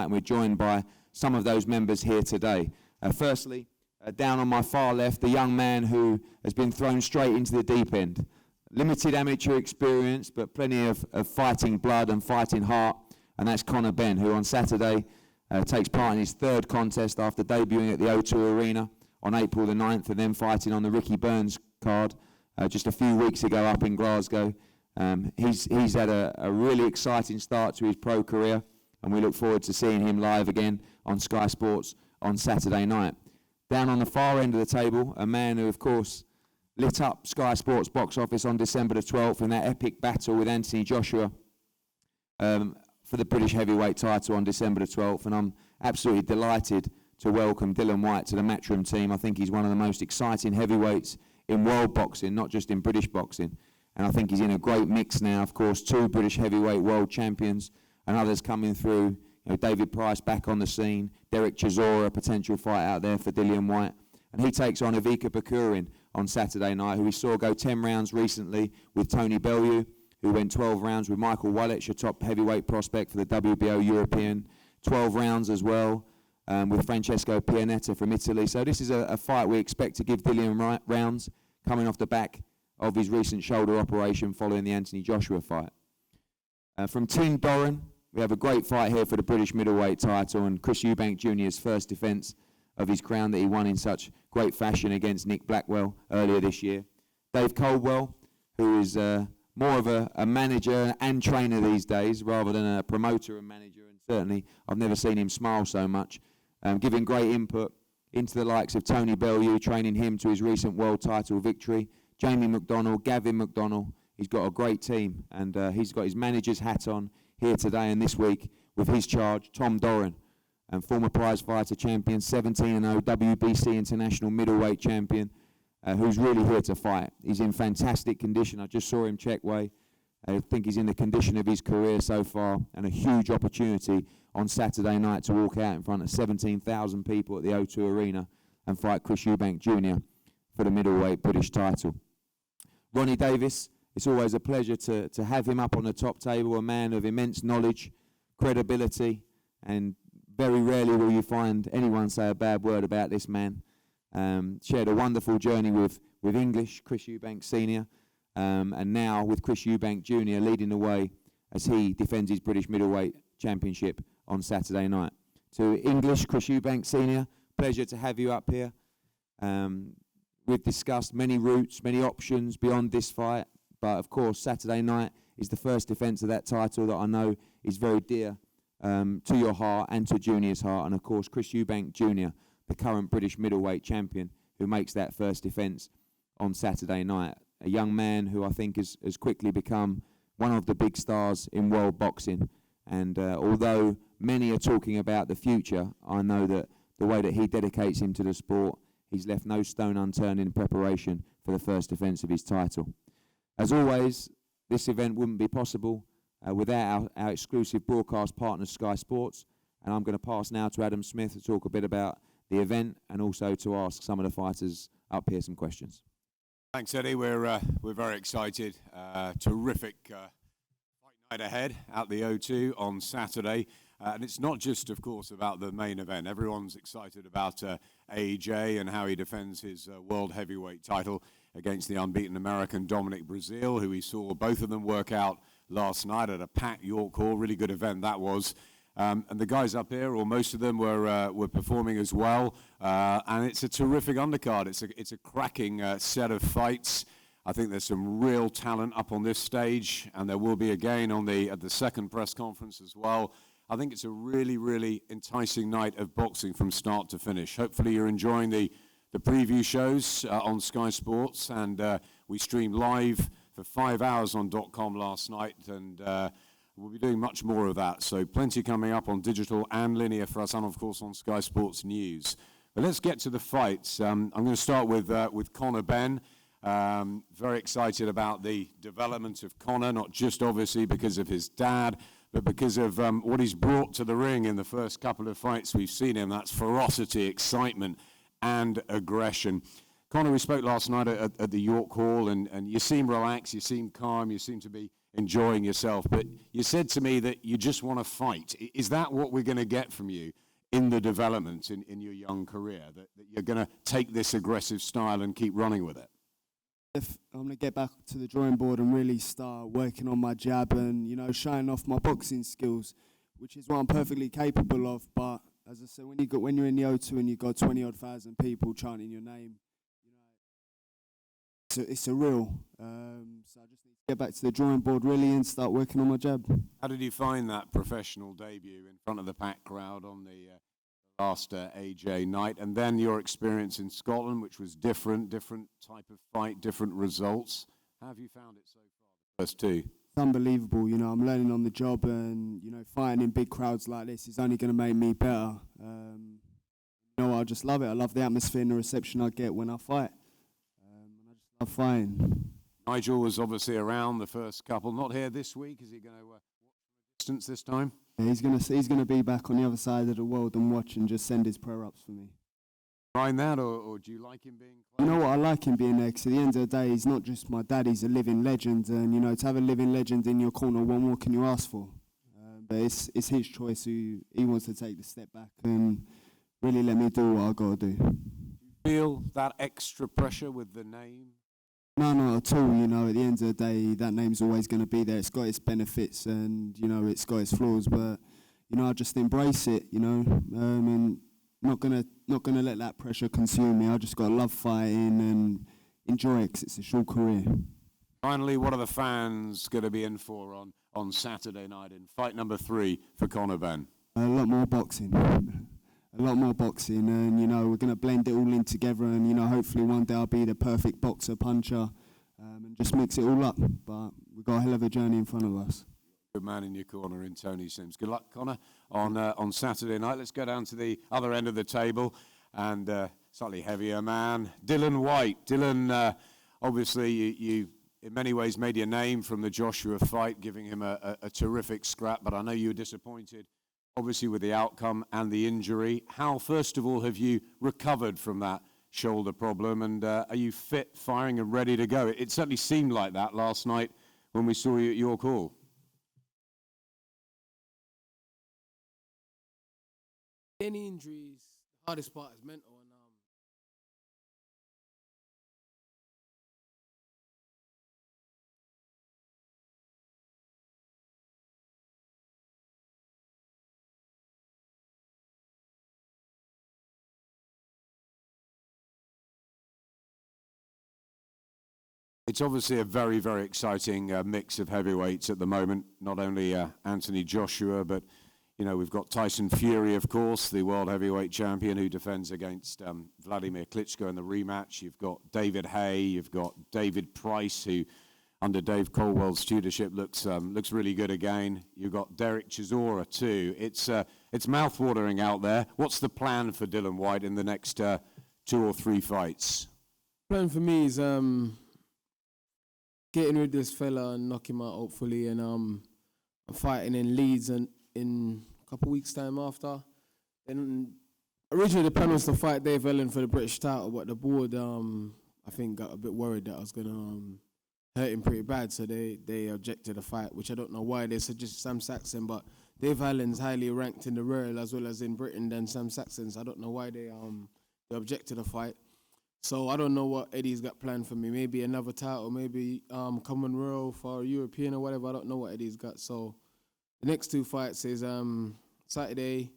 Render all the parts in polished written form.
and we're joined by some of those members here today. Firstly, down on my far left, the young man who has been thrown straight into the deep end. Limited amateur experience, but plenty of fighting blood and fighting heart, and that's Benn, who on Saturday takes part in his third contest after debuting at the O2 Arena on April the 9th and then fighting on the Ricky Burns card just a few weeks ago up in Glasgow. He's had a really exciting start to his pro career, and we look forward to seeing him live again on Sky Sports on Saturday night. Down on the far end of the table, a man who, of course, lit up Sky Sports box office on December the 12th in that epic battle with Anthony Joshua for the British heavyweight title on December the 12th, and I'm absolutely delighted to welcome Dillion Whyte to the Matchroom team. I think he's one of the most exciting heavyweights in world boxing, not just in British boxing, and I think he's in a great mix now. Of course, 2 British heavyweight world champions and others coming through. You know, David Price back on the scene, Derek Chisora, a potential fight out there for Dillion Whyte, and he takes on Ivica Bakurin on Saturday night, who we saw go 10 rounds recently with Tony Bellew, who went 12 rounds with Michael Wallich, a top heavyweight prospect for the WBO European, 12 rounds as well with Francesco Pianetta from Italy. So this is a fight we expect to give Dillion rounds, coming off the back of his recent shoulder operation following the Anthony Joshua fight. From Team Doran, we have a great fight here for the British middleweight title, and Chris Eubank Jr.'s first defence of his crown that he won in such great fashion against Nick Blackwell earlier this year. Dave Coldwell, who is more of a manager and trainer these days rather than a promoter and manager, and certainly I've never seen him smile so much, giving great input into the likes of Tony Bellew, training him to his recent world title victory, Jamie McDonnell, Gavin McDonnell. He's got a great team, and he's got his manager's hat on here today and this week with his charge, Tom Doran, and former prize fighter champion, 17-0 WBC international middleweight champion, who's really here to fight. He's in fantastic condition. I just saw him check weigh. I think he's in the condition of his career so far, and a huge opportunity on Saturday night to walk out in front of 17,000 people at the O2 Arena and fight Chris Eubank Jr. for the middleweight British title. Ronnie Davis, it's always a pleasure to have him up on the top table, a man of immense knowledge, credibility, and very rarely will you find anyone say a bad word about this man. Shared a wonderful journey with English, Chris Eubank Snr, and now with Chris Eubank Jr. leading the way as he defends his British middleweight championship on Saturday night. To English, Chris Eubank Snr, pleasure to have you up here. We've discussed many routes, many options beyond this fight, but of course Saturday night is the first defence of that title that I know is very dear to your heart and to Junior's heart, and of course Chris Eubank Jr., the current British middleweight champion, who makes that first defence on Saturday night. A young man who I think has quickly become one of the big stars in world boxing, and although many are talking about the future, I know that the way that he dedicates him to the sport, he's left no stone unturned in preparation for the first defence of his title. As always, this event wouldn't be possible without our exclusive broadcast partner, Sky Sports, and I'm going to pass now to Adam Smith to talk a bit about the event and also to ask some of the fighters up here some questions. Thanks, Eddie. We're very excited. Terrific fight night ahead at the O2 on Saturday. And it's not just, of course, about the main event. Everyone's excited about AJ and how he defends his world heavyweight title against the unbeaten American Dominic Breazeale, who we saw both of them work out last night at a packed York Hall. Really good event that was. And the guys up here, or most of them, were performing as well. And it's a terrific undercard. It's a cracking set of fights. I think there's some real talent up on this stage, and there will be again at the second press conference as well. I think it's a really, really enticing night of boxing from start to finish. Hopefully you're enjoying the preview shows on Sky Sports, and we streamed live for 5 hours on .com last night, and we'll be doing much more of that. So plenty coming up on digital and linear for us, and of course on Sky Sports News. But let's get to the fights. I'm going to start with Benn. Very excited about the development of Conor, not just obviously because of his dad, but because of what he's brought to the ring in the first couple of fights we've seen him. That's ferocity, excitement, and aggression. Conor, we spoke last night at the York Hall, and you seem relaxed, you seem calm, you seem to be enjoying yourself. But you said to me that you just want to fight. Is that what we're going to get from you in the development in your young career, that you're going to take this aggressive style and keep running with it? If I'm going to get back to the drawing board and really start working on my jab and, you know, showing off my boxing skills, which is what I'm perfectly capable of. But as I said, when you're in the O2 and you've got 20-odd thousand people chanting your name, you know, it's surreal. So I just need to get back to the drawing board really and start working on my jab. How did you find that professional debut in front of the packed crowd on the last AJ night, and then your experience in Scotland, which was different type of fight, different results? How have you found it so far, the first two? It's unbelievable, you know, I'm learning on the job, and, you know, fighting in big crowds like this is only going to make me better. You know, I just love it. I love the atmosphere and the reception I get when I fight. And I just love fighting. Nigel was obviously around the first couple, not here this week. Is he going to watch from a distance this time? Yeah, he's gonna be back on the other side of the world and watch and just send his prayer-ups for me. Mind that, or do you like him being close? You know what, I like him being there, because at the end of the day, he's not just my dad, he's a living legend. And, you know, to have a living legend in your corner, what more can you ask for? But it's his choice. He wants to take the step back and really let me do what I got to do. Do you feel that extra pressure with the name? No, not at all. You know, at the end of the day, that name's always going to be there. It's got its benefits and, you know, it's got its flaws. But, you know, I just embrace it, you know, and not gonna let that pressure consume me. I just got to love fighting and enjoy it, because it's a short career. Finally, what are the fans going to be in for on Saturday night in fight number 3 for Conor Benn? A lot more boxing. A lot more boxing, and, you know, we're going to blend it all in together, and, you know, hopefully one day I'll be the perfect boxer, puncher, and just mix it all up. But we've got a hell of a journey in front of us. Good man in your corner in Tony Sims. Good luck, Conor, on Saturday night. Let's go down to the other end of the table, and slightly heavier man, Dillion Whyte. Dillion, obviously you in many ways made your name from the Joshua fight, giving him a terrific scrap, but I know you were disappointed, obviously, with the outcome and the injury. How, first of all, have you recovered from that shoulder problem, and are you fit, firing, and ready to go? It certainly seemed like that last night when we saw you at your call. Any injuries, the hardest part is mental, and It's obviously a very, very exciting mix of heavyweights at the moment. Not only Anthony Joshua, but, you know, we've got Tyson Fury, of course, the world heavyweight champion, who defends against Vladimir Klitschko in the rematch. You've got David Haye, you've got David Price, who under Dave Colwell's tutorship looks really good again. You've got Derek Chisora too. It's mouthwatering out there. What's the plan for Dillion Whyte in the next 2 or 3 fights? plan for me is getting rid of this fella and knock him out, hopefully, and I'm fighting in Leeds and in a couple of weeks' time after. And originally the plan was to fight Dave Ellen for the British title, but the board, I think, got a bit worried that I was gonna hurt him pretty bad, so they objected the fight, which I don't know why. They suggested Sam Saxon, but Dave Allen's highly ranked in the world as well as in Britain than Sam Saxon, so I don't know why they objected the fight. So I don't know what Eddie's got planned for me. Maybe another title, maybe Commonwealth or European or whatever. I don't know what Eddie's got. So the next 2 fights is Saturday,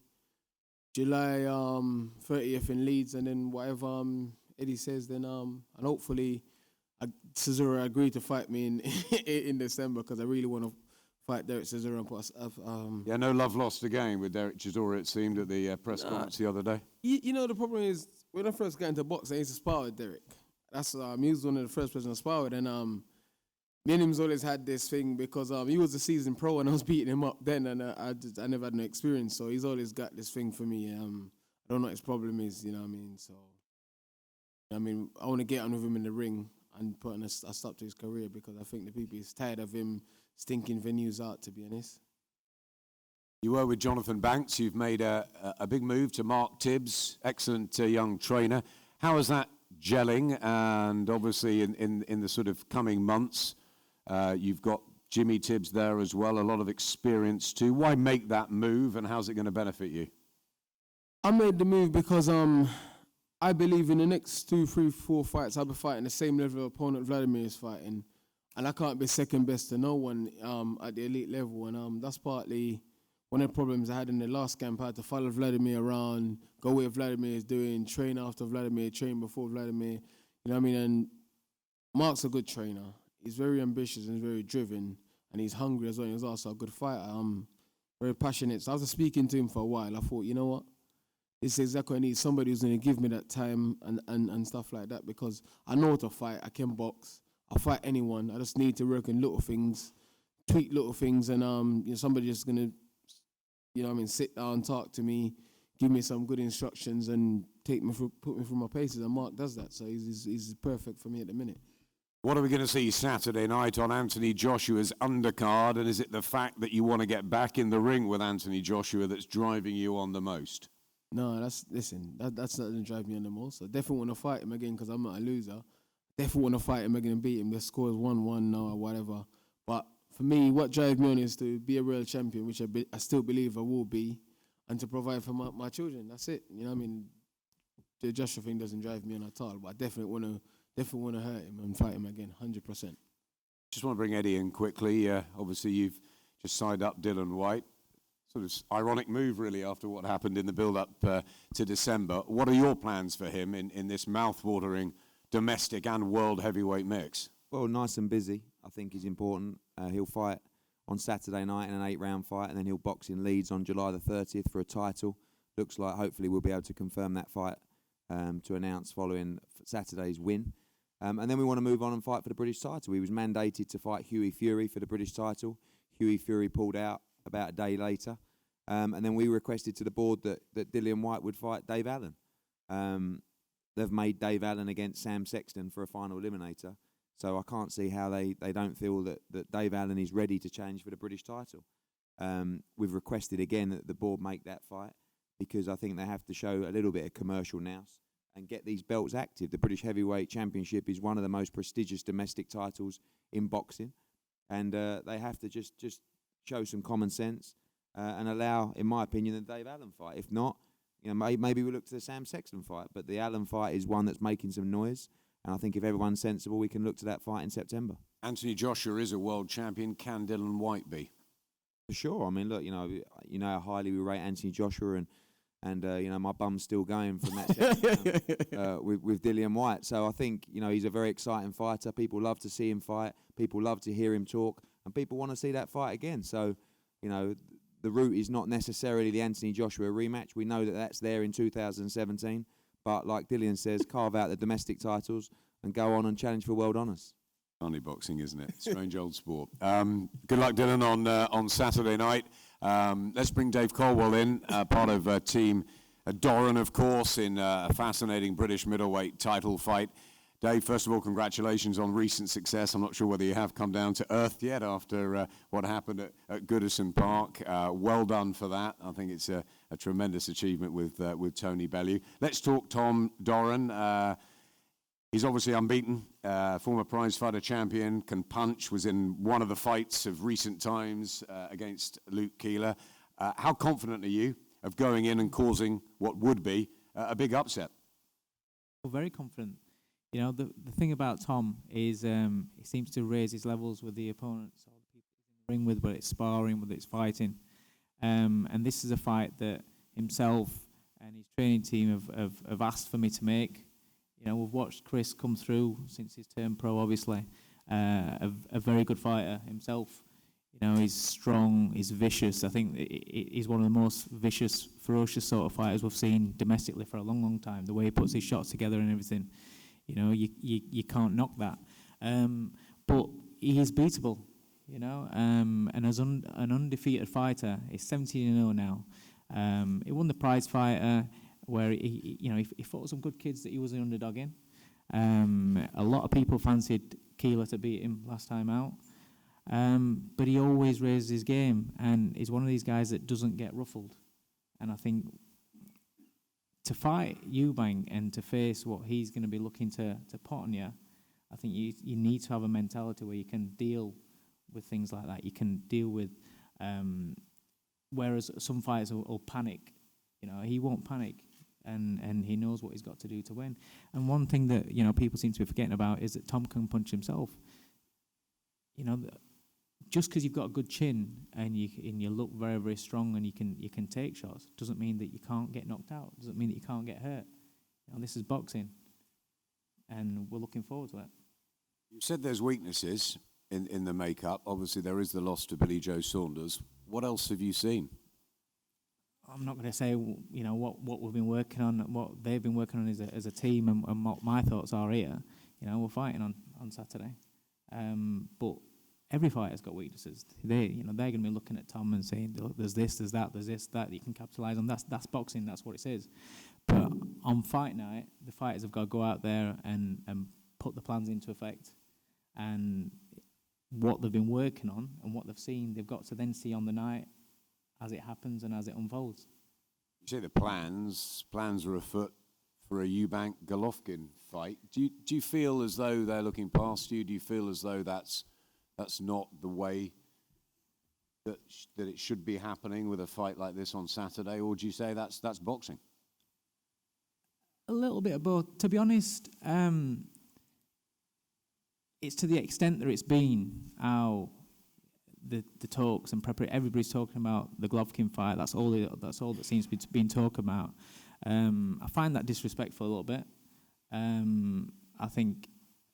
July 30th in Leeds, and then whatever Eddie says, then and hopefully Chisora agreed to fight me in December, because I really want to fight Derek Chisora and put Yeah, no love lost again with Derek Chisora, it seemed, at the press conference the other day. You know, the problem is, when I first got into boxing, I used to spar with Derek. That's he was one of the first person to spar with, and me and him's always had this thing, because he was a seasoned pro and I was beating him up then, and I never had no experience, so he's always got this thing for me. I don't know what his problem is, you know what I mean? So, I mean, I want to get on with him in the ring and put a stop to his career, because I think the people is tired of him stinking venues out, to be honest. You were with Jonathan Banks. You've made a big move to Mark Tibbs, excellent young trainer. How is that gelling? And obviously in the sort of coming months, you've got Jimmy Tibbs there as well, a lot of experience too. Why make that move, and how's it going to benefit you? I made the move because I believe in the next 2, 3, 4 fights I'll be fighting the same level of opponent Vladimir is fighting, and I can't be second best to no one at the elite level, and that's partly one of the problems I had in the last camp. I had to follow Vladimir around, go where Vladimir is doing, train after Vladimir, train before Vladimir. You know what I mean? And Mark's a good trainer. He's very ambitious and very driven, and he's hungry as well. He's also a good fighter. Very passionate. So after speaking to him for a while, I thought, you know what? This is exactly what I need. Somebody who's going to give me that time and stuff like that, because I know how to fight. I can box. I'll fight anyone. I just need to work on little things, tweak little things, and you know, somebody just going to, you know what I mean, sit down, talk to me, give me some good instructions, and put me through my paces. And Mark does that, so he's perfect for me at the minute. What are we going to see Saturday night on Anthony Joshua's undercard? And is it the fact that you want to get back in the ring with Anthony Joshua that's driving you on the most? No, that's not going to drive me on the most. I definitely want to fight him again because I'm not a loser. Definitely want to fight him again and beat him. The score is 1-1 now or whatever. But for me, what drives me on is to be a real champion, which I still believe I will be, and to provide for my children. That's it. You know what I mean? The Joshua thing doesn't drive me on at all, but I definitely want to hurt him and fight him again, 100%. Just want to bring Eddie in quickly. Obviously, you've just signed up Dillion Whyte. Sort of ironic move, really, after what happened in the build-up to December. What are your plans for him in this mouth-watering domestic and world heavyweight mix? Well, nice and busy, I think, is important. He'll fight on Saturday night in an 8-round fight, and then he'll box in Leeds on July the 30th for a title. Looks like hopefully we'll be able to confirm that fight to announce following Saturday's win. And then we want to move on and fight for the British title. He was mandated to fight Hughie Fury for the British title. Hughie Fury pulled out about a day later. And then we requested to the board that Dillion Whyte would fight Dave Allen. They've made Dave Allen against Sam Sexton for a final eliminator. So I can't see how they don't feel that Dave Allen is ready to challenge for the British title. We've requested again that the board make that fight because I think they have to show a little bit of commercial nous and get these belts active. The British Heavyweight Championship is one of the most prestigious domestic titles in boxing, and they have to just show some common sense and allow, in my opinion, the Dave Allen fight. If not, you know, maybe we look to the Sam Sexton fight, but the Allen fight is one that's making some noise, and I think if everyone's sensible, we can look to that fight in September. Anthony Joshua is a world champion. Can Dillion Whyte be? For sure. I mean, look, you know how highly we rate Anthony Joshua, and you know, my bum's still going from that session, with Dillion Whyte. So I think, you know, he's a very exciting fighter. People love to see him fight. People love to hear him talk, and people want to see that fight again. So, you know, the route is not necessarily the Anthony Joshua rematch. We know that that's there in 2017. But like Dillion says, carve out the domestic titles and go on and challenge for world honours. Funny boxing, isn't it? Strange old sport. Good luck, Dillion, on Saturday night. Let's bring Dave Colwell in, part of team Doran, of course, in a fascinating British middleweight title fight. Dave, first of all, congratulations on recent success. I'm not sure whether you have come down to earth yet after what happened at Goodison Park. Well done for that. I think it's a tremendous achievement with Tony Bellew. Let's talk Tom Doran. He's obviously unbeaten, former prizefighter champion, can punch, was in one of the fights of recent times against Luke Keeler. How confident are you of going in and causing what would be a big upset? Well, very confident. You know, the thing about Tom is he seems to raise his levels with the opponents, or the people he's in the ring with, whether it's sparring, whether it's fighting. And this is a fight that himself and his training team have asked for me to make. You know, we've watched Chris come through since his turned pro, obviously. A very good fighter himself. You know, he's strong, he's vicious. I think he's one of the most vicious, ferocious sort of fighters we've seen domestically for a long, long time. The way he puts his shots together and everything. You know, you can't knock that. But he is beatable, you know. And as an undefeated fighter, he's 17-0 now. He won the prize fighter where he fought some good kids that he was an underdog in. A lot of people fancied Keeler to beat him last time out. But he always raises his game, and he's one of these guys that doesn't get ruffled. And I think to fight Eubank and to face what he's going to be looking to put on you, I think you need to have a mentality where you can deal with things like that. You can deal with, whereas some fighters will panic. You know, he won't panic, and he knows what he's got to do to win. And one thing that, you know, people seem to be forgetting about is that Tom can punch himself. You know, just because you've got a good chin and you look very, very strong and you can take shots doesn't mean that you can't get knocked out. Doesn't mean that you can't get hurt. You know, this is boxing, and we're looking forward to it. You said there's weaknesses in the makeup. Obviously, there is the loss to Billy Joe Saunders. What else have you seen? I'm not going to say, you know, what we've been working on, what they've been working on as a team, and what my thoughts are here. You know, we're fighting on Saturday, but every fighter's got weaknesses. They're going to be looking at Tom and saying, "Look, there's this, there's that, there's this, that you can capitalise on." That's boxing. That's what it is. But on fight night, the fighters have got to go out there and put the plans into effect, and what they've been working on and what they've seen, they've got to then see on the night as it happens and as it unfolds. You say the plans are afoot for a Eubank Golovkin fight. Do you feel as though they're looking past you? Do you feel as though that's not the way that it should be happening with a fight like this on Saturday, or do you say that's boxing? A little bit of both. To be honest, it's to the extent that it's been how the talks and preparation. Everybody's talking about the Golovkin fight. That's all that seems to be being talked about. I find that disrespectful a little bit. I think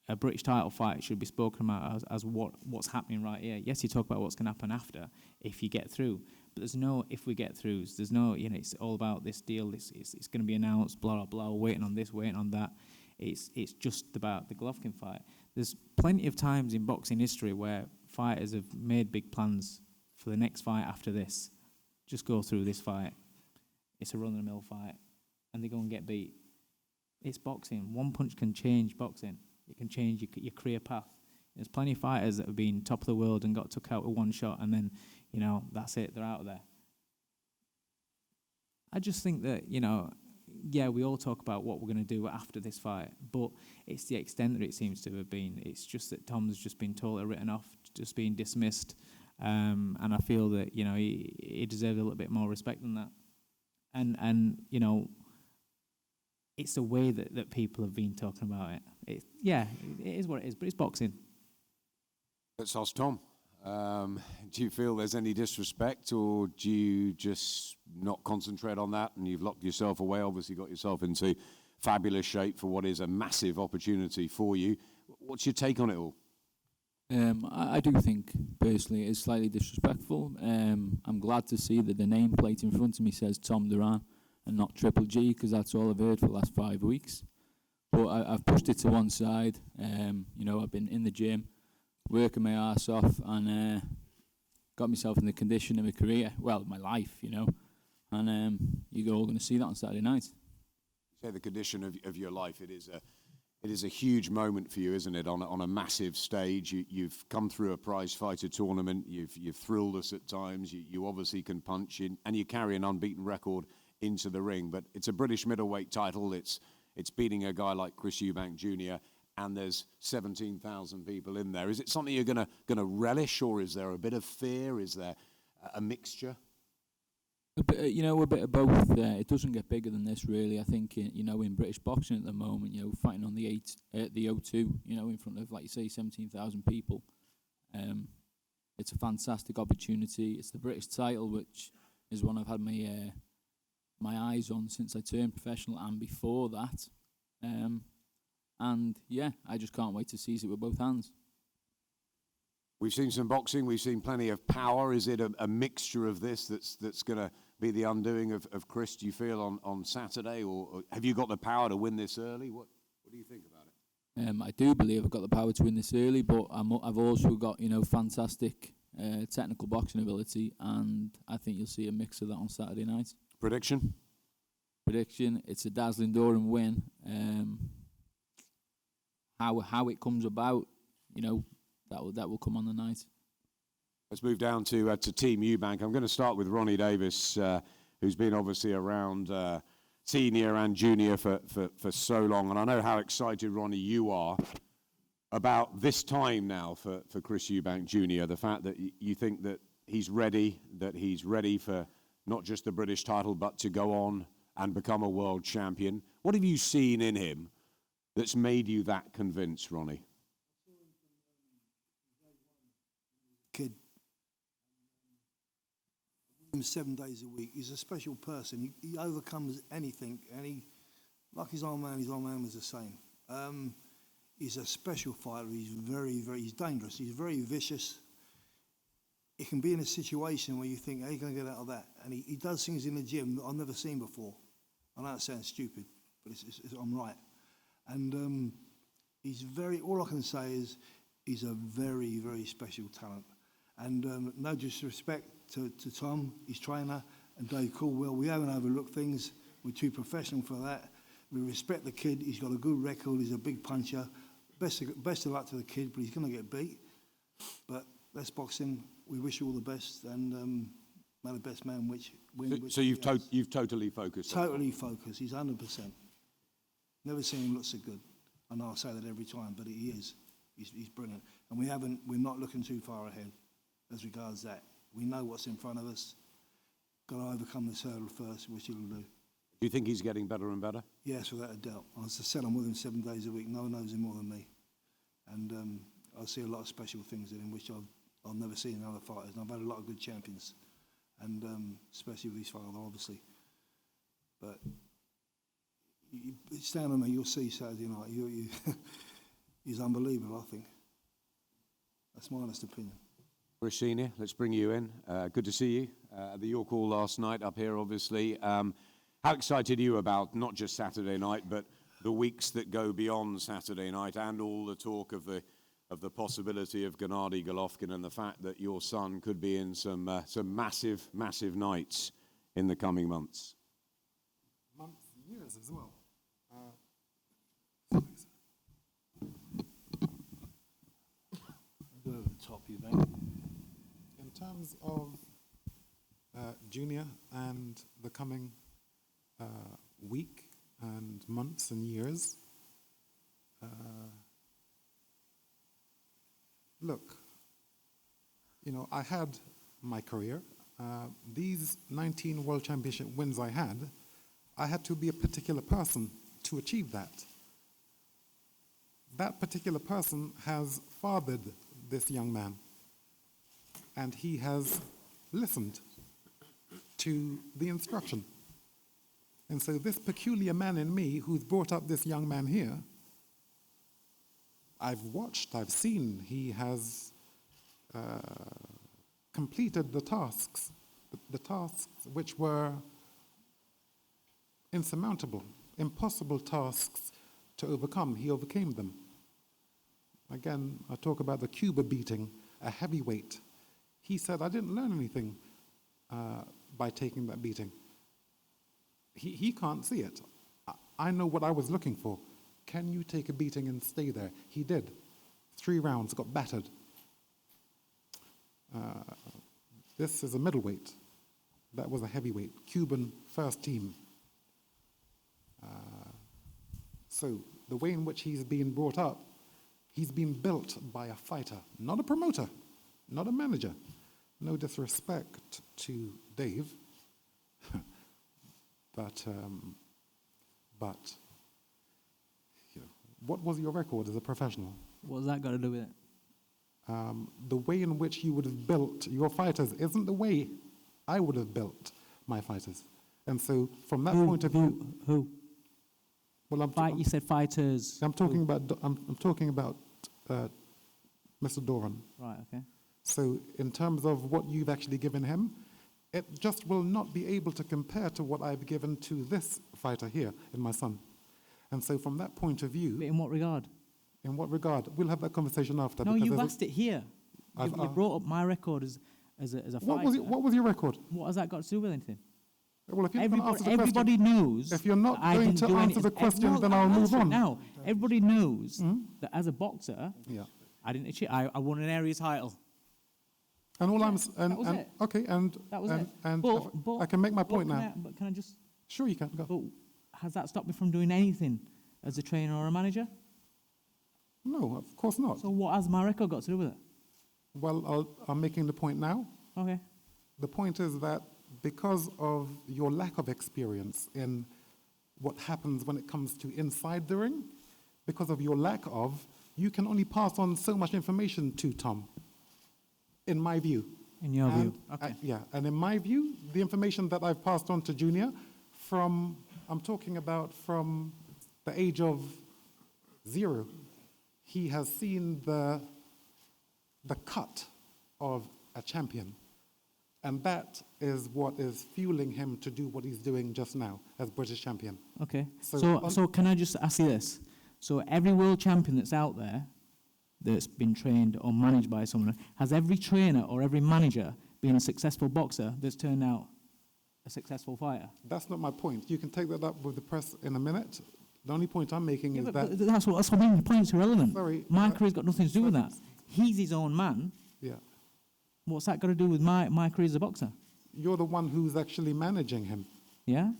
a British title fight should be spoken about as what's happening right here. Yes, you talk about what's going to happen after if you get through, but there's no if we get through. There's no, you know, it's all about this deal. It's going to be announced. Blah blah blah. Waiting on this, waiting on that. It's just about the Golovkin fight. There's plenty of times in boxing history where fighters have made big plans for the next fight after this. Just go through this fight. It's a run-of-the-mill fight, and they go and get beat. It's boxing. One punch can change boxing. It can change your career path. There's plenty of fighters that have been top of the world and got took out with one shot, and then, you know, that's it. They're out of there. I just think that, you know, yeah, we all talk about what we're going to do after this fight, but it's the extent that it seems to have been. It's just that Tom's just been totally written off, just being dismissed, and I feel that, you know, he deserves a little bit more respect than that. And you know, it's the way that people have been talking about it. It is what it is, but it's boxing. Let's ask Tom. Do you feel there's any disrespect, or do you just not concentrate on that and you've locked yourself away? Obviously got yourself into fabulous shape for what is a massive opportunity for you. What's your take on it all? I do think, personally, it's slightly disrespectful. I'm glad to see that the nameplate in front of me says Tom Doran and not Triple G, because that's all I've heard for the last 5 weeks. But I've pushed it to one side. You know, I've been in the gym, working my arse off, and got myself in the condition of my career, well, my life, you know. And you're all going to see that on Saturday night. You say the condition of your life. It is a huge moment for you, isn't it? On a massive stage, you've come through a prize fighter tournament. You've thrilled us at times. You obviously can punch in, and you carry an unbeaten record into the ring. But it's a British middleweight title. It's beating a guy like Chris Eubank Jr. and there's 17,000 people in there. Is it something you're gonna relish, or is there a bit of fear? Is there a mixture? A bit of both. It doesn't get bigger than this, really. I think, you know, in British boxing at the moment, you know, fighting on the O2, you know, in front of, like you say, 17,000 people. It's a fantastic opportunity. It's the British title, which is one I've had my eyes on since I turned professional and before that. And yeah, I just can't wait to seize it with both hands. We've seen some boxing. We've seen plenty of power. Is it a mixture of this that's going to be the undoing of Chris, do you feel, on Saturday? Or have you got the power to win this early? What do you think about it? I do believe I've got the power to win this early, but I've also got, you know, fantastic technical boxing ability, and I think you'll see a mix of that on Saturday night. Prediction, it's a dazzling Doran win. How it comes about, you know, that will come on the night. Let's move down to Team Eubank. I'm going to start with Ronnie Davis, who's been obviously around senior and junior for so long, and I know how excited, Ronnie, you are about this time now for Chris Eubank Jr., the fact that you think that he's ready for not just the British title, but to go on and become a world champion. What have you seen in him that's made you that convinced, Ronnie? Kid. Him 7 days a week. He's a special person. He overcomes anything, and like his old man was the same. He's a special fighter. He's he's dangerous. He's very vicious. He can be in a situation where you think, how are you going to get out of that? And he does things in the gym that I've never seen before. I know it sounds stupid, but I'm right. And he's all I can say is he's a very, very special talent. And no disrespect to Tom, his trainer, and Dave Caldwell. We haven't overlooked things. We're too professional for that. We respect the kid. He's got a good record. He's a big puncher. Best of luck to the kid, but he's going to get beat. But that's boxing. We wish you all the best, and may the best man win. So you've totally focused. Totally focused. He's 100%. Never seen him look so good. I know I say that every time, but he is. He's brilliant. And we're not looking too far ahead as regards that. We know what's in front of us. Got to overcome this hurdle first, which he'll do. Do you think he's getting better and better? Yes, without a doubt. As I said, I'm with him 7 days a week. No one knows him more than me. And I see a lot of special things in him, which I've never seen in other fighters. And I've had a lot of good champions, and especially with his father, obviously. But you stand on me, you'll see Saturday night. He's unbelievable, I think. That's my honest opinion. Chris Senior, let's bring you in. Good to see you at the York Hall last night up here, obviously. How excited are you about not just Saturday night, but the weeks that go beyond Saturday night, and all the talk of the possibility of Gennady Golovkin, and the fact that your son could be in some massive, massive nights in the coming months? Months, years as well. Go over the top, Eubank. In terms of Junior and the coming week and months and years, look, I had my career. These 19 World Championship wins I had to be a particular person to achieve that. That particular person has fathered this young man, and he has listened to the instruction. And so this peculiar man in me who's brought up this young man here, I've watched, I've seen, he has completed the tasks which were insurmountable, impossible tasks to overcome. He overcame them. Again, I talk about the Cuba beating, a heavyweight. He said, I didn't learn anything by taking that beating. He can't see it. I know what I was looking for. Can you take a beating and stay there? He did. 3 rounds, got battered. This is a middleweight. That was a heavyweight. Cuban first team. So the way in which he's been brought up, he's been built by a fighter, not a promoter, not a manager. No disrespect to Dave, but what was your record as a professional? What's that got to do with it? The way in which you would have built your fighters isn't the way I would have built my fighters. And so from that point of view... Who? Well, You said fighters. I'm talking about Mr. Doran. Right, okay. So in terms of what you've actually given him, it just will not be able to compare to what I've given to this fighter here in my son. And so from that point of view... But in what regard? In what regard? We'll have that conversation after. No, you asked it here. You brought up my record as a fighter. What was your record? What has that got to do with anything? Well, if you're not going to answer the Everybody question, knows. if you're not going to answer the question, then I'll move on. Now, everybody knows that as a boxer, Yeah. I didn't achieve. I won an area title. And all I'm that was it. okay, and That was it. and But I can make my point now. But can I just? Sure, you can go. But has that stopped me from doing anything as a trainer or a manager? No, of course not. So what has my record got to do with it? Well, I'm making the point now. Okay. The point is that because of your lack of experience in what happens when it comes to inside the ring, because of your lack of, you can only pass on so much information to Tom, in my view. In your view. Okay. Yeah, and in my view, the information that I've passed on to Junior I'm talking about from the age of 0, he has seen the cut of a champion. And that is what is fueling him to do what he's doing just now as British champion. Okay. So So can I just ask you this? So every world champion that's out there that's been trained or managed by someone, has every trainer or every manager been a successful boxer that's turned out a successful fighter? That's not my point. You can take that up with the press in a minute. The only point I'm making is But that... that's what I mean. The point's irrelevant. Sorry, My career's got nothing to do with that. He's his own man. Yeah. What's that got to do with my career as a boxer? You're the one who's actually managing him. Yeah?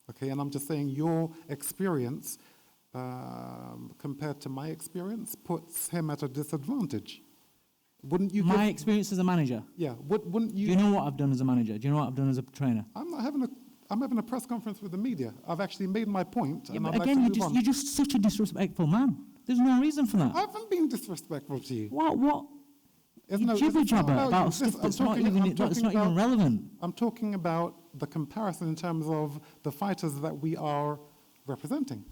Okay, and I'm just saying your experience compared to my experience puts him at a disadvantage. Wouldn't you? My experience as a manager. Yeah. Wouldn't you? Do you know what I've done as a manager? Do you know what I've done as a trainer? I'm having a press conference with the media. I've actually made my point. Yeah, and but I'd again, like to move on. you're just such a disrespectful man. There's no reason for that. I haven't been disrespectful to you. What? It's You no- jibber it's not jabber about you. stuff I'm that's talking- not I'm even talking about- relevant. I'm talking about the comparison in terms of the fighters that we are representing,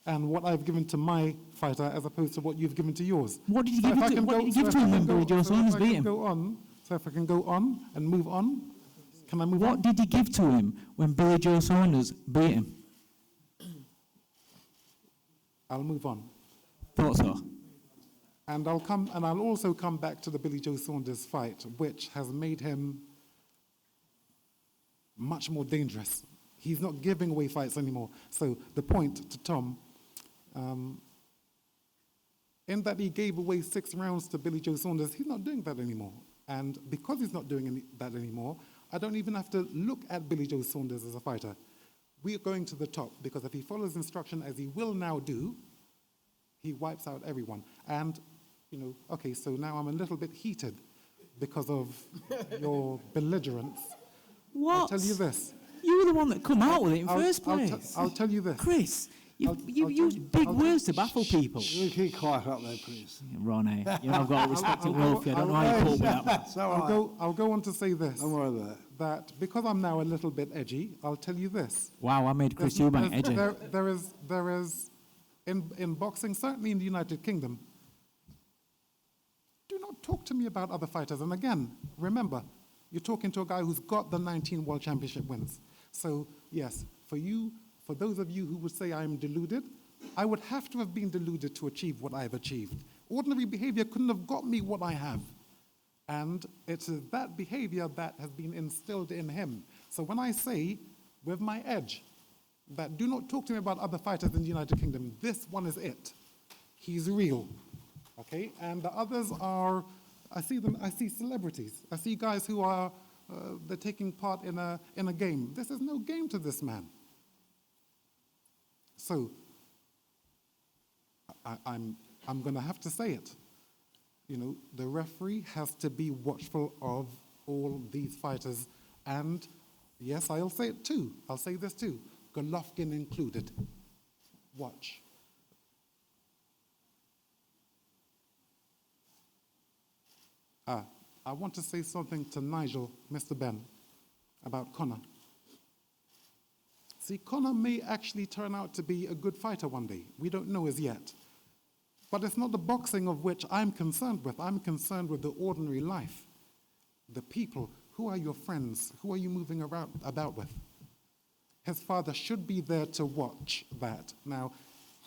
and what I've given to my fighter as opposed to what you've given to yours. What did you So give if I to can what go- did you so give if to I him can when go- Billy Joe so if Saunders I beat can him? go on, so if I can go on and move on, can I move on? What did he give to him when Billy Joe Saunders beat him? I'll move on. Thought so. And I'll also come back to the Billy Joe Saunders fight, which has made him much more dangerous. He's not giving away fights anymore. So the point to Tom, in that he gave away 6 rounds to Billy Joe Saunders, he's not doing that anymore. And because he's not doing that anymore, I don't even have to look at Billy Joe Saunders as a fighter. We are going to the top, because if he follows instruction as he will now do, he wipes out everyone. And, okay, so now I'm a little bit heated because of your belligerence. What? I'll tell you this. You were the one that come out with it in first I'll place. I'll tell you this. Chris, you I'll use tell you- big I'll words tell- to baffle people. You keep quiet up there, please. Ronnie, I've got a respecting I'll- Wolfie. I don't know how you cope with that. That's all right. I'll go on to say this, Don't worry about it. that because I'm now a little bit edgy, I'll tell you this. Wow, I made Chris There's- Eubank there's- edgy. There is, in boxing, certainly in the United Kingdom, do not talk to me about other fighters. And again, remember, you're talking to a guy who's got the 19 World Championship wins. So yes, for those of you who would say I'm deluded, I would have to have been deluded to achieve what I've achieved. Ordinary behavior couldn't have got me what I have. And it is that behavior that has been instilled in him. So when I say, with my edge, that do not talk to me about other fighters in the United Kingdom, this one is it. He's real. Okay? And the others are, I see celebrities. I see guys who are, they're taking part in a game. This is no game to this man. So, I'm going to have to say it. The referee has to be watchful of all these fighters. And yes, I'll say it too. I'll say this too. Golovkin included. Watch. I want to say something to Nigel, Mr. Benn, about Conor. See, Conor may actually turn out to be a good fighter one day. We don't know as yet. But it's not the boxing of which I'm concerned with. I'm concerned with the ordinary life. The people. Who are your friends? Who are you moving about with? His father should be there to watch that. Now,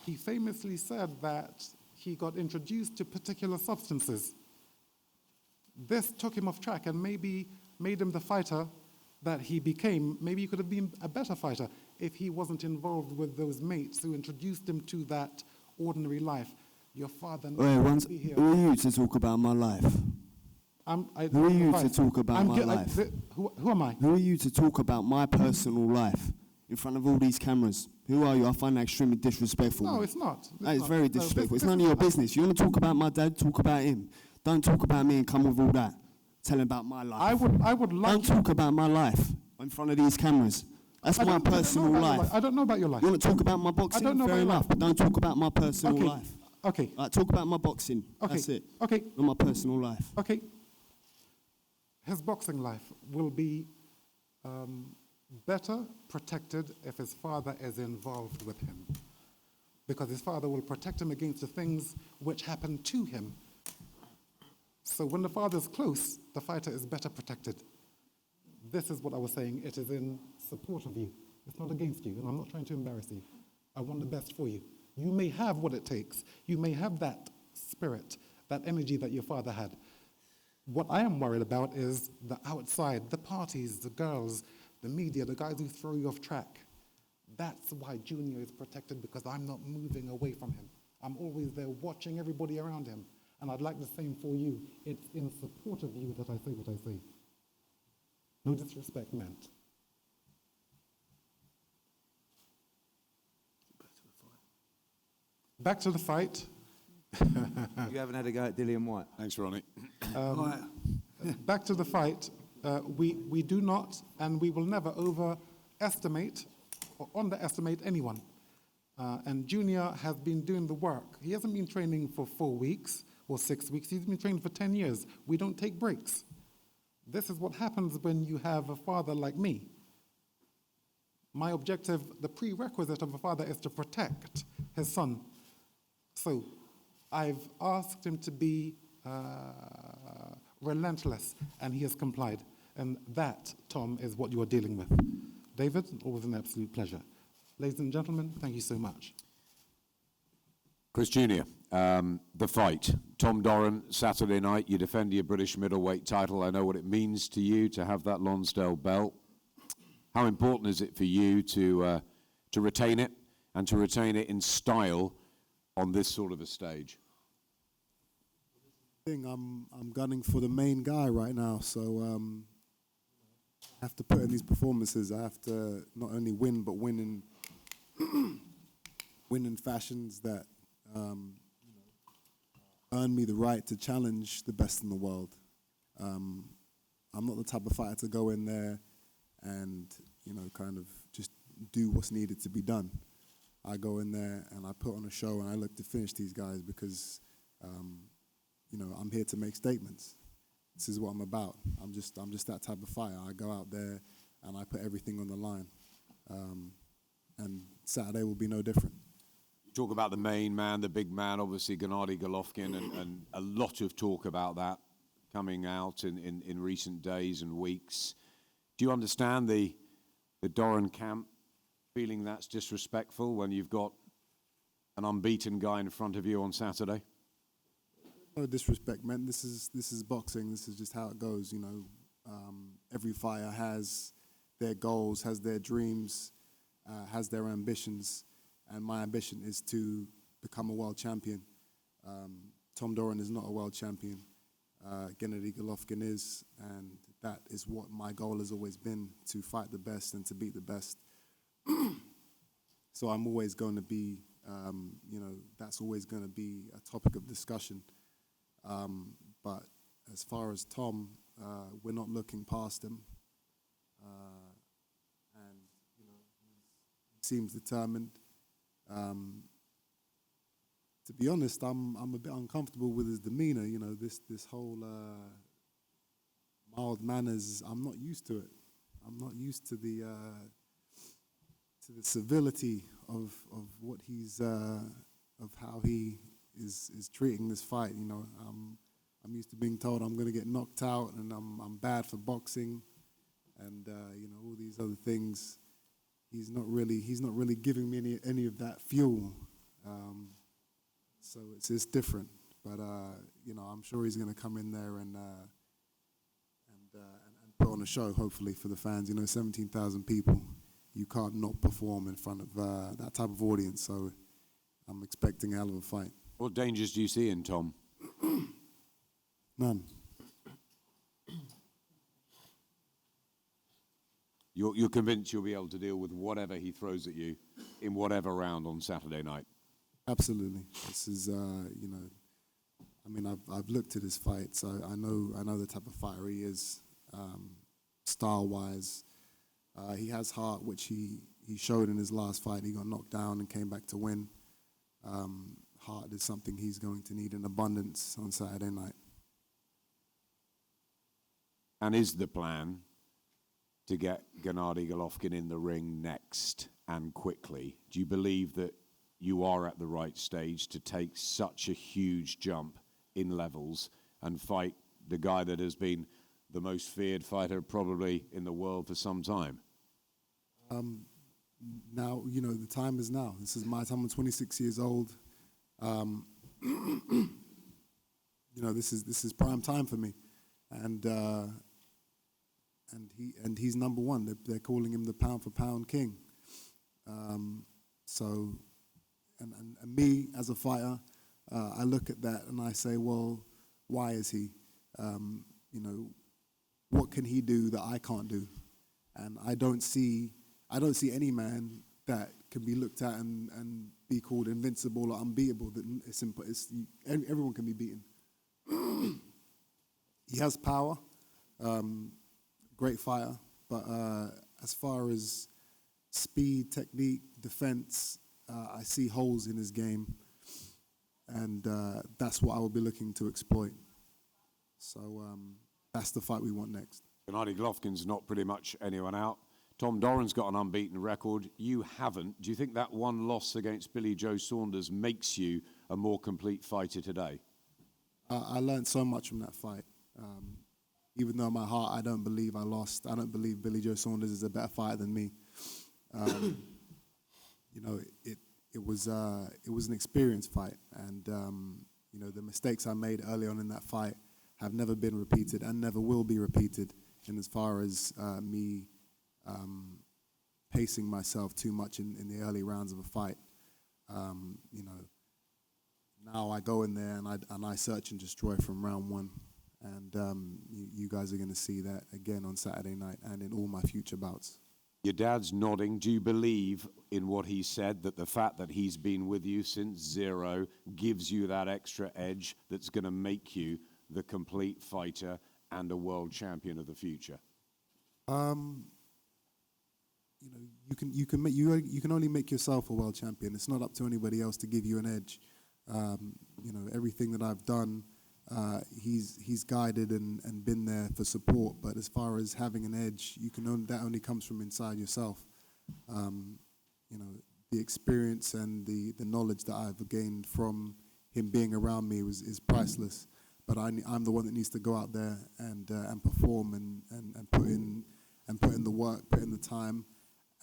he famously said that he got introduced to particular substances. This took him off track and maybe made him the fighter that he became. Maybe he could have been a better fighter if he wasn't involved with those mates who introduced him to that ordinary life. Your father needs to be here. Who are you to talk about my life? Who are you to talk about my life? Who am I? Who are you to talk about my personal life in front of all these cameras. Who are you? I find that extremely disrespectful. No, man. it's not. That is very disrespectful. It's this none of your business. You want to talk about my dad, talk about him. Don't talk about me and come with all that. Tell him about my life. I would like. Don't talk about my life in front of these cameras. That's my personal life. I don't know about your life. You want to talk about my boxing? I don't know Fair about your enough, but don't talk about my personal Okay. life. Okay. Talk about my boxing. Okay. That's it. Okay. Not my personal life. Okay. His boxing life will be better protected if his father is involved with him, because his father will protect him against the things which happen to him. So when the father's close, the fighter is better protected. This is what I was saying. It is in support of you. It's not against you, and I'm not trying to embarrass you. I want the best for you. You may have what it takes. You may have that spirit, that energy that your father had. What I am worried about is the outside, the parties, the girls, the media, the guys who throw you off track. That's why Junior is protected, because I'm not moving away from him. I'm always there watching everybody around him. And I'd like the same for you. It's in support of you that I say what I say. No disrespect meant. Back to the fight. You haven't had a go at Dillion Whyte. Thanks, Ronnie. Back to the fight. We do not, and we will never overestimate or underestimate anyone. And Junior has been doing the work. He hasn't been training for 4 weeks or 6 weeks. He's been training for 10 years. We don't take breaks. This is what happens when you have a father like me. My objective, the prerequisite of a father, is to protect his son. So I've asked him to be relentless, and he has complied. And that, Tom, is what you are dealing with. David, always an absolute pleasure. Ladies and gentlemen, thank you so much. Chris Jr., the fight. Tom Doran, Saturday night, you defend your British middleweight title. I know what it means to you to have that Lonsdale belt. How important is it for you to retain it, and to retain it in style on this sort of a stage? I'm gunning for the main guy right now, so I have to put in these performances. I have to not only win, but win in fashions that earn me the right to challenge the best in the world. I'm not the type of fighter to go in there and kind of just do what's needed to be done. I go in there and I put on a show, and I look to finish these guys because I'm here to make statements. This is what I'm about. I'm just that type of fighter. I go out there and I put everything on the line. And Saturday will be no different. You talk about the main man, the big man, obviously Gennady Golovkin, and a lot of talk about that coming out in recent days and weeks. Do you understand the Doran camp feeling that's disrespectful when you've got an unbeaten guy in front of you on Saturday? No disrespect, man. This is boxing. This is just how it goes. Every fighter has their goals, has their dreams, has their ambitions, and my ambition is to become a world champion. Tom Doran is not a world champion. Gennady Golovkin is, and that is what my goal has always been: to fight the best and to beat the best. So I'm always going to be, that's always going to be a topic of discussion. But as far as Tom, we're not looking past him. And, he seems determined. To be honest, I'm a bit uncomfortable with his demeanor. This whole mild manners. I'm not used to it. I'm not used to the civility of what he's of how he is treating this fight. I'm used to being told I'm going to get knocked out and I'm bad for boxing, and all these other things. He's not really giving me any of that fuel. So it's different, but I'm sure he's going to come in there and put on a show, hopefully, for the fans. 17,000 people. You can't not perform in front of that type of audience. So I'm expecting a hell of a fight. What dangers do you see in Tom? None. you're convinced you'll be able to deal with whatever he throws at you in whatever round on Saturday night? Absolutely. This is, you know, I mean, I've looked at his fight, so I know the type of fighter he is, style-wise. He has heart, which he showed in his last fight. He got knocked down and came back to win. Heart is something he's going to need in abundance on Saturday night. And is the plan to get Gennady Golovkin in the ring next and quickly? Do you believe that you are at the right stage to take such a huge jump in levels and fight the guy that has been the most feared fighter probably in the world for some time? Now, you know, the time is now. This is my time. I'm 26 years old. You know, this is prime time for me, and he's number one. They're calling him the pound for pound king. So, and me as a fighter, I look at that and I say, well, why is he? You know, what can he do that I can't do? And I don't see any man that can be looked at and be called invincible or unbeatable. That it's simple. Everyone can be beaten. He has power, great fighter, but as far as speed, technique, defense, I see holes in his game, and that's what I will be looking to exploit. So that's the fight we want next. Gennady Golovkin's not pretty much anyone out. Tom Doran's got an unbeaten record. You haven't. Do you think that one loss against Billy Joe Saunders makes you a more complete fighter today? I learned so much from that fight. Even though in my heart I don't believe I lost. I don't believe Billy Joe Saunders is a better fighter than me. You know, it was an experience fight, and you know, the mistakes I made early on in that fight have never been repeated and never will be repeated. And as far as me pacing myself too much in the early rounds of a fight, you know, now I go in there and I search and destroy from round one. And you guys are going to see that again on Saturday night and in all my future bouts. Your dad's nodding. Do you believe in what he said, that the fact that he's been with you since zero gives you that extra edge that's going to make you the complete fighter and a world champion of the future? You know, you can only make yourself a world champion. It's not up to anybody else to give you an edge. You know, everything that I've done, he's guided and been there for support. But as far as having an edge, that only comes from inside yourself. You know, the experience and the knowledge that I've gained from him being around me is priceless. But I'm the one that needs to go out there and perform and put in the work, put in the time,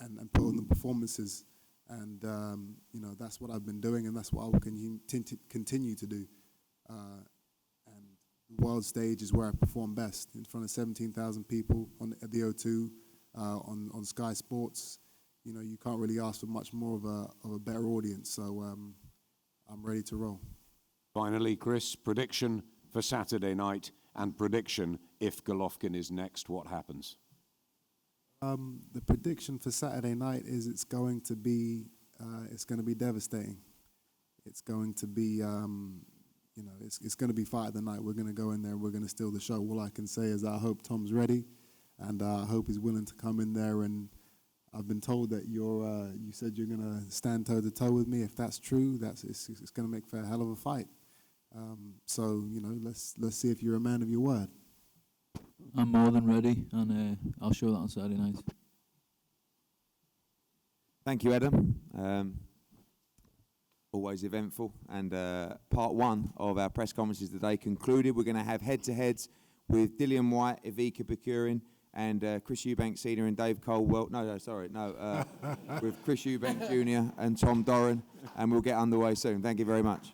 and put on the performances. And you know, that's what I've been doing, and that's what I will continue to do. And the world stage is where I perform best, in front of 17,000 people at the O2, on Sky Sports. You know, you can't really ask for much more of a better audience. So I'm ready to roll. Finally, Chris, prediction for Saturday night and prediction if Golovkin is next, what happens? The prediction for Saturday night is it's going to be devastating. It's going to be, you know, it's going to be fight of the night. We're going to go in there and we're going to steal the show. All I can say is I hope Tom's ready, and I hope he's willing to come in there. And I've been told that you said you're going to stand toe to toe with me. If that's true, it's going to make for a hell of a fight. So, you know, let's see if you're a man of your word. I'm more than ready, and I'll show that on Saturday night. Thank you, Adam. Always eventful. And part one of our press conferences today concluded. We're going to have head-to-heads with Dillion Whyte, Ivica Bakurin, and Chris Eubank Snr and Dave Coldwell. With Chris Eubank Jr. and Tom Doran. And we'll get underway soon. Thank you very much.